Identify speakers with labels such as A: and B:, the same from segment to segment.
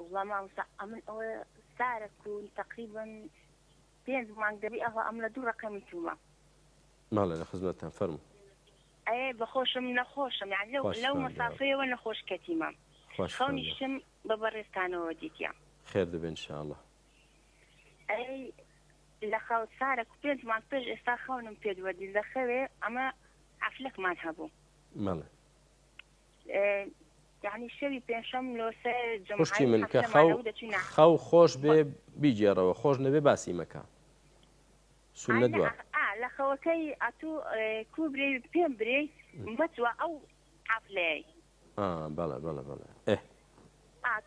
A: والله ما من أو سعر كون تقريبا بين زمان دبي أهو أملا دو رقمي توما
B: ماڵێ لە خزمەتتان فەرموو.
A: أي بخوشم نخوشم يعني لو مسافية ونخوش كتيمة
B: خۆش
A: خوني شم ببرستان وديتيا
B: خێر دەبێ ئینشاءڵڵا.
A: أي لخو سعر بين زمان بيج استخونم بيد ودي لخوي أما عفلك ما نهبو.
B: ماڵێ.
A: يعني شوي بينشم لو سير جمعة
B: خوشتی من کە خەو خۆش بێ بیجێڕەوە خۆش نەبێ باسی مەکە سولە دووە
A: لە خەوەکەی ئەتوو کوبرێ پێم برێ بەچوە ئەو حەفلەی
B: بەڵێ بەڵێ بەڵێ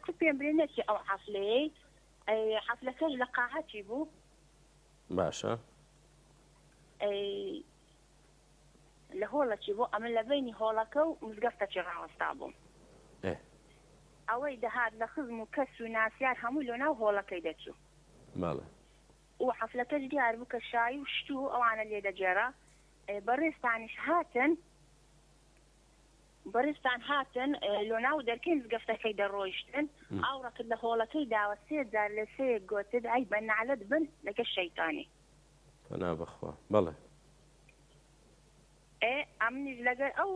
A: کو پێم برێ نەچی ئەو حەفلەیە حەفلەکەش لە قاعەتی بوو
B: باشە
A: لە هۆڵەکی بوو ئەمە لە بینی هۆڵەکە و مزگەفتەکی ڕاوەستا بووم ئەوەی دەهات لە خزم و کەس و ناسیار هەموو لە ناو هۆڵەکەی دەچوو
B: ماڵێ
A: و حەفلەکەش دیار بوو کە شایی و شت و ئەوانە لێ دەجێرا بەڕێستانیش هاتن بەڕێستان هاتن لۆ ناو دەرکەی مزگەفتەکەی دەڕۆیشتن ئاوڕەکت لە هۆڵەکەی داوە سێ جار لە سێ گوتت ئەی بەنعلەت بن لەگە شەیتانی
B: فەنا بەخوا بەڵێ
A: ئەمنیش لەگەر ئەو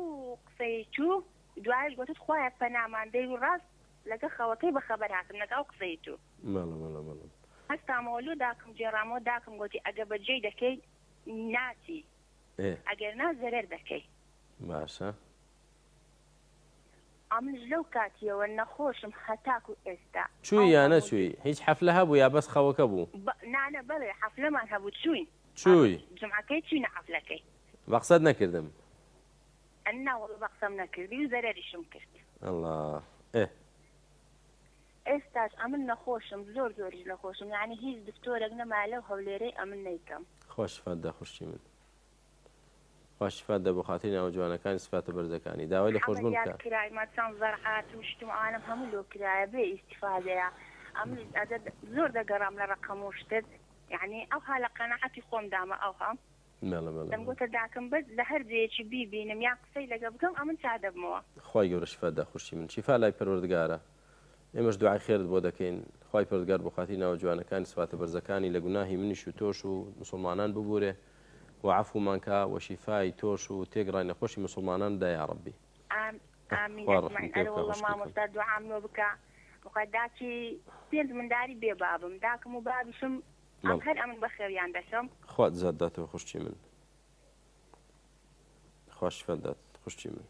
A: قسەی چوو دوایش گوتت خوایە پەناماندەی و ڕاست لەگە خەوەکەی بەخەبەر هاتم لەگە ئەو قسەی تو
B: بەڵێ
A: هەستامەوەلو داکەم جێڕامەوە داکەم گوتی ئەگە بەجێی دەکەی ناچی ئەگەر نا زەرەر دەکەی
B: باشە
A: ئەمنش لەو کاتیەوە نەخۆشم هەتاکو ئێستا
B: چووی یا نەچووی هیچ حەفلە هەبوو یا بەس خەوەکە بوو
A: نانە بەڵێ حەفلەمان هەبوو
B: چووی
A: جمعەکەی چوینە حەفلەکەی
B: بەقسەت نەکردم
A: ئەناوەڵ بەقسەم نەکردی و زەرەریشم کرد
B: الله
A: ئێستاش ئەمن نەخۆشم زۆر زۆریش نەخۆشم یعنی هیچ دکتۆرێک نەما لەو هەولێرەی ئەمن نەیکەم
B: خۆشفات دەخوشتی من خۆشفات دە بۆ خاتری ناو جوانەکانی سفاتە بەرزەکانی داوای لە خۆشببوون بکە
A: کرایمە چەند زەرعات و شتم ئانم هەموو لۆ کرایە بێ ئیسیفادەیە ئەمن زۆر دەگەڕام لە ڕقەم و شتت یعنی ئەو ها لە قەنەعەتی خۆم دامە ئەو هەم دەمگوتە داکەم بەس لە هەر جێکی بیبینم یا قسەی لەگە بکەم ئەمن چادەبمەوە
B: خی گەورە شفات دەخوشتی من شیفا لای پەروەردگارە ئێمەش دوعای خێرت بۆ دەکەین خی پەروەردگار بۆ خاتی ناو جوانەکانی سفاتە بەرزەکانی لە گوناهی منیش و تۆش و مسلمانان ببورێ وعفومانکە وەشیفای تۆش و تێگڕای نەخۆشی مسلمانان دا یا ڕەبی
A: مامۆستا دوعاملۆ بکە مقداچی پێنج منداری بێ بابم داکەم و بابیشم هەر ئەمن بەخێویان دەشم
B: خوات زیاد داتەوە خوشتی من خوش فەدات خوشتی من